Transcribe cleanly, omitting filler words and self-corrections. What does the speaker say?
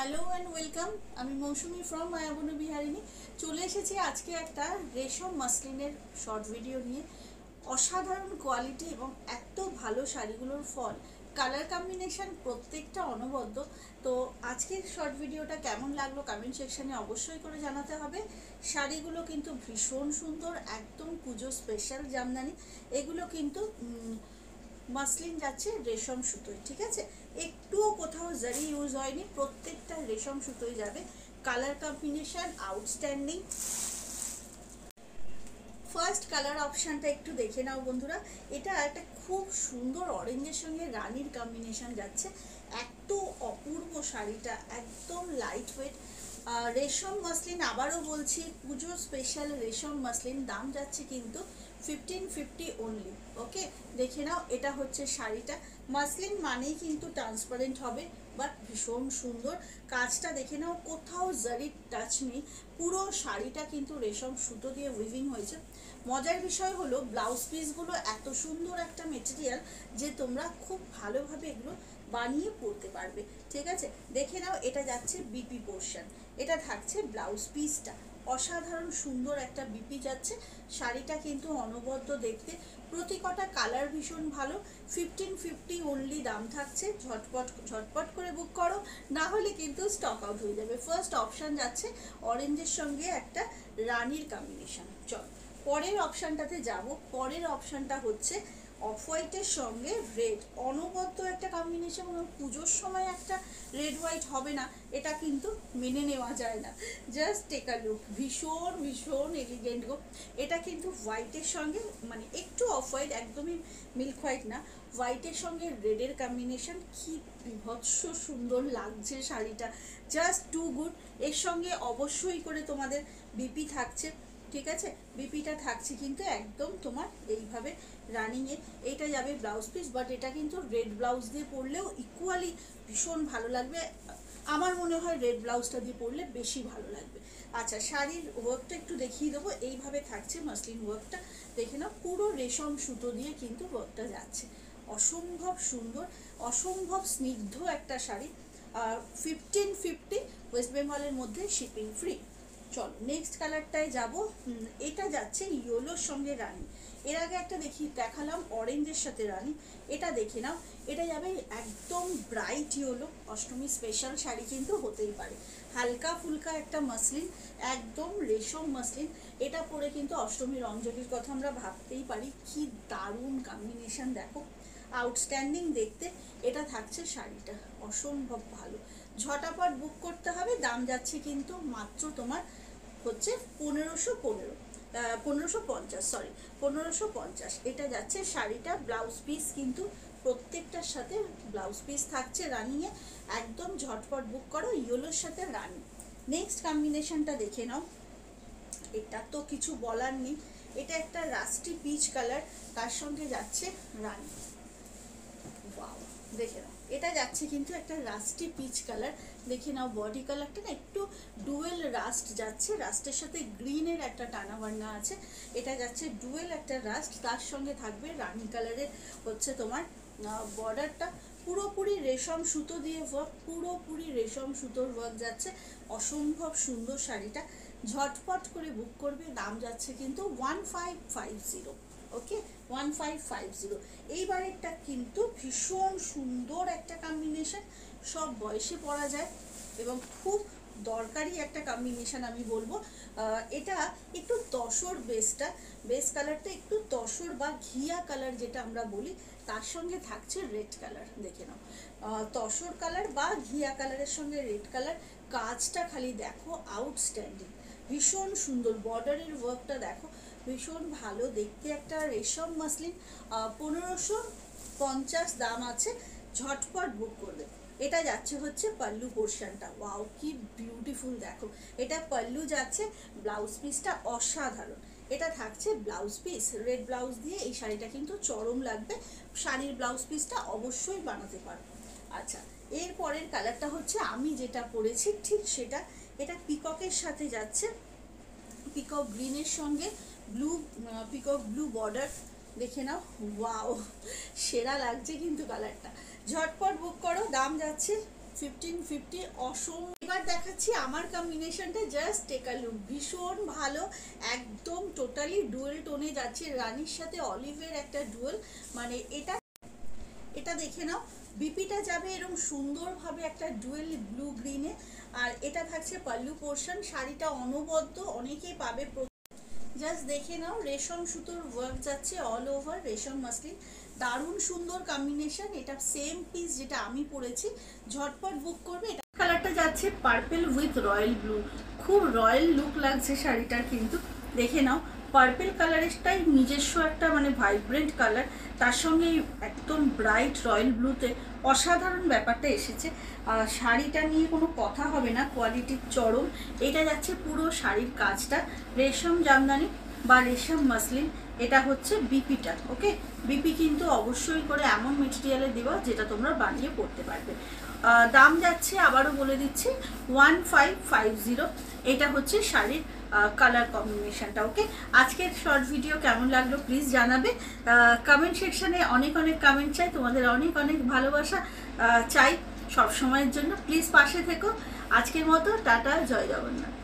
Hello and welcome. আমি মৌসুমি from মায়াবনী বিহারিণী চলে এসেছি আজকে একটা রেশম মাসলিনের শর্ট ভিডিও নিয়ে। অসাধারণ কোয়ালিটি এবং এত ভালো শাড়িগুলোর ফল, কালার কম্বিনেশন প্রত্যেকটা অনবদ্য। তো আজকের শর্ট ভিডিওটা কেমন লাগলো কমেন্ট সেকশানে অবশ্যই করে জানাতে হবে। শাড়িগুলো কিন্তু ভীষণ সুন্দর, একদম পুজো স্পেশাল জামদানি। এগুলো কিন্তু মাসলিন যাচ্ছে রেশম সুতোয়, ঠিক আছে? একটুও কোথাও জারি ইউজ হয়নি, প্রত্যেকটা রেশম সুতোয় যাবে। Colour combination outstanding. First colour অপশানটা একটু দেখে নাও বন্ধুরা। এটা একটা খুব সুন্দর অরেঞ্জের সঙ্গে রানির কম্বিনেশন যাচ্ছে। এত অপূর্ব শাড়িটা, একদম লাইট ওয়েট রেশম মাসলিন। আবারও বলছি, পুজো স্পেশাল রেশম মাসলিন। দাম যাচ্ছে কিন্তু 1550 অনলি। ওকে, দেখে নাও। এটা হচ্ছে শাড়িটা। মাসলিন মানেই কিন্তু ট্রান্সপারেন্ট হবে, বাট ভীষণ সুন্দর। কাজটা দেখে নাও, কোথাও জারির টাচ নেই। পুরো শাড়িটা কিন্তু রেশম সুতো দিয়ে উইভিং হয়েছে। মজার বিষয় হলো ব্লাউজ পিসগুলো এত সুন্দর একটা মেটেরিয়াল যে তোমরা খুব ভালোভাবে এগুলো বানিয়ে পরতে পারবে, ঠিক আছে? দেখে নাও, এটা যাচ্ছে বিপি পোর্শন, এটা থাকছে ব্লাউজ পিসটা। অসাধারণ সুন্দর একটা বিপি যাচ্ছে। শাড়িটা কিন্তু অনবদ্য দেখতে, প্রতি কটা কালার ভীষণ ভালো। 1550 অনলি দাম থাকছে। ঝটপট ঝটপট করে বুক করো, না হলে কিন্তু স্টক আউট হয়ে যাবে। ফার্স্ট অপশান যাচ্ছে অরেঞ্জের সঙ্গে একটা রানির কম্বিনেশন। চল পরের অপশানটাতে যাব। পরের অপশানটা হচ্ছে অফ হোয়াইটের সঙ্গে রেড। অনবদ্য একটা কম্বিনেশন। পুজোর সময় একটা রেড হোয়াইট হবে না, এটা কিন্তু মেনে নেওয়া যায় না। জাস্ট টেক আ লুক, ভীষণ ভীষণ এলিগেন্ট গো। এটা কিন্তু হোয়াইটের সঙ্গে, মানে একটু অফ হোয়াইট, একদমই মিল্ক হোয়াইট না, হোয়াইটের সঙ্গে রেডের কম্বিনেশন। কি বিভৎস সুন্দর লাগছে শাড়িটা, জাস্ট টু গুড। এর সঙ্গে অবশ্যই করে তোমাদের বিপি থাকছে, ঠিক আছে? বিপিটা থাকছে কিন্তু একদম তোমার এইভাবে রানিংয়ে। এইটা যাবে ব্লাউজ পিস, বাট এটা কিন্তু রেড ব্লাউজ দিয়ে পরলেও ইকুয়ালি ভীষণ ভালো লাগবে। আমার মনে হয় রেড ব্লাউজটা দিয়ে পরলে বেশি ভালো লাগবে। আচ্ছা, শাড়ির ওয়ার্কটা একটু দেখিয়ে দেবো। এইভাবে থাকছে মাসলিন ওয়ার্কটা, দেখে নাও। পুরো রেশম সুতো দিয়ে কিন্তু ওয়ার্কটা যাচ্ছে। অসম্ভব সুন্দর, অসম্ভব স্নিগ্ধ একটা শাড়ি। 1550, ওয়েস্ট বেঙ্গলের মধ্যে শিপিং ফ্রি। চলো নেক্সট কালারটায় যাব। এটা যাচ্ছে ইয়েলোর সঙ্গে রানি। এর আগে একটা দেখালাম অরেঞ্জের সাথে রানি। এটা দেখে নাও, এটা যাবে একদম bright yellow. Ashtami special sari কিন্তু হতেই পারে। হালকা ফুলকা একটা মাসলিন, একদম রেশম মাসলিন। এটা পরে কিন্তু অষ্টমীর অঞ্জলির কথা আমরা ভাবতেই পারি। কি দারুণ কম্বিনেশন দেখো, আউটস্ট্যান্ডিং দেখতে। এটা থাকছে শাড়িটা, অসম্ভব ভালো। ঝটাপট বুক করতে হবে। দাম যাচ্ছে কিন্তু মাত্র তোমার হচ্ছে 1550, সরি 1550। এটা যাচ্ছে শাড়িটা। ব্লাউজ পিস কিন্তু প্রত্যেকটার সাথে ব্লাউজ পিস থাকছে রানিংয়ে। একদম ঝটপট বুক করো, ইয়েলোর সাথে রানি। নেক্সট কম্বিনেশনটা দেখে নাও। এটা তো কিছু বলার নেই। এটা একটা রাস্টি পিচ কালার, তার সঙ্গে যাচ্ছে রানি। ওয়াও, দেখে নাও। এটা যাচ্ছে কিন্তু একটা রাস্টি পিচ কালার। দেখে নাও বডি কালারটা না একটু ডুয়েল রাস্ট যাচ্ছে, রাস্টের সাথে গ্রিনের একটা টানা বান্না আছে। এটা যাচ্ছে ডুয়েল একটা রাস্ট, তার সঙ্গে থাকবে রানি কালারের হচ্ছে তোমার বর্ডারটা। পুরোপুরি রেশম সুতো দিয়ে ওয়ার্ক, পুরোপুরি রেশম সুতোর ওয়ার্ক যাচ্ছে। অসম্ভব সুন্দর শাড়িটা, ঝটপট করে বুক করবে। দাম যাচ্ছে কিন্তু 1550। ওকে, 1550। এইবারেরটা কিন্তু ভীষণ সুন্দর একটা কম্বিনেশন, সব বয়সে পরা যায় এবং খুব দরকারি একটা কম্বিনেশন আমি বলবো। এটা একটু তসর, বেস কালারটা একটু তসর বা ঘিয়া কালার যেটা আমরা বলি, তার সঙ্গে থাকছে রেড কালার। দেখে নাও, তসর কালার বা ঘিয়া কালারের সঙ্গে রেড কালার। কাজটা খালি দেখো, আউটস্ট্যান্ডিং, ভীষণ সুন্দর। বর্ডারের ওয়ার্কটা দেখো, ভীষণ ভালো দেখতে একটা রেশম মাসলিন। 1550 দাম আছে। ঝটপট বুক করবে। এটা যাচ্ছে হচ্ছে পাল্লু পোর্শনটা। ওয়াও, কি বিউটিফুল দেখো। এটা পাল্লু যাচ্ছে, ব্লাউজ পিসটা অসাধারণ। এটা থাকছে ব্লাউজ পিস, রেড ব্লাউজ দিয়ে এই শাড়িটা কিন্তু চরম লাগবে। শাড়ির ব্লাউজ পিসটা অবশ্যই বানাতে পারো। আচ্ছা, এর পরের কালারটা হচ্ছে আমি যেটা পরেছি ঠিক সেটা। এটা পিককের সাথে যাচ্ছে, পিকক গ্রিনের সঙ্গে ব্লু, পিকক ব্লু বর্ডার। দেখে নাও, ওয়াও, সেরা লাগছে কিন্তু কালারটা। ঝটপট বুক করো। দাম যাচ্ছে 1550 অসম। এবার দেখাচ্ছি আমার কম্বিনেশনটা, জাস্ট টেক আ লুক, ভীষণ ভালো, একদম টোটালি ডুয়েল টোনে যাচ্ছে, রানীর সাথে অলিভের একটা ডুয়েল, মানে এটা দেখে নাও। বিপিটা যাবে এরকম সুন্দরভাবে একটা ডুয়েল ব্লু গ্রিনে, আর এটা থাকছে পাল্লু পোর্শন। শাড়িটা অনবদ্য, অনেকেই পাবে। জাস্ট দেখে নাও, রেশম সুতোর ওয়ার্ক যাচ্ছে অল ওভার, রেশম মাসলিন, দারুণ সুন্দর কম্বিনেশন। এটা সেম পিস যেটা আমি পরেছি, ঝটপট বুক করবে। এটা কালারটা যাচ্ছে পার্পল উইথ রয়্যাল ব্লু, খুব রয়্যাল লুক লাগছে শাড়িটার, কিন্তু দেখে নাও পার্পল কালারেরটাই নিজস্ব একটা মানে ভাইব্রেন্ট কালার, তার সঙ্গে একদম ব্রাইট রয়্যাল ব্লুতে অসাধারণ ব্যাপারটা এসেছে। শাড়িটা নিয়ে কোনো কথা হবে না, কোয়ালিটির চরম। এটা যাচ্ছে পুরো শাড়ির কাজটা রেশম জামদানি বা রেশম মাসলিন, এটা হচ্ছে বিপিটা। ওকে, বিপি কিন্তু অবশ্যই করে এমন মেটেরিয়ালে দেওয়া যেটা তোমরা বানিয়ে পড়তে পারবে। দাম যাচ্ছে আবারও বলে দিচ্ছি 1550। এটা হচ্ছে শাড়ির কালার কম্বিনেশনটা। ওকে, আজকের শর্ট ভিডিও কেমন লাগলো প্লিজ জানাবে। কমেন্ট সেকশানে অনেক অনেক কমেন্ট চাই, তোমাদের অনেক অনেক ভালোবাসা চাই সব সময়ের জন্য। প্লিজ পাশে থেকো। আজকের মতো টাটা, জয় জগন্নাথ।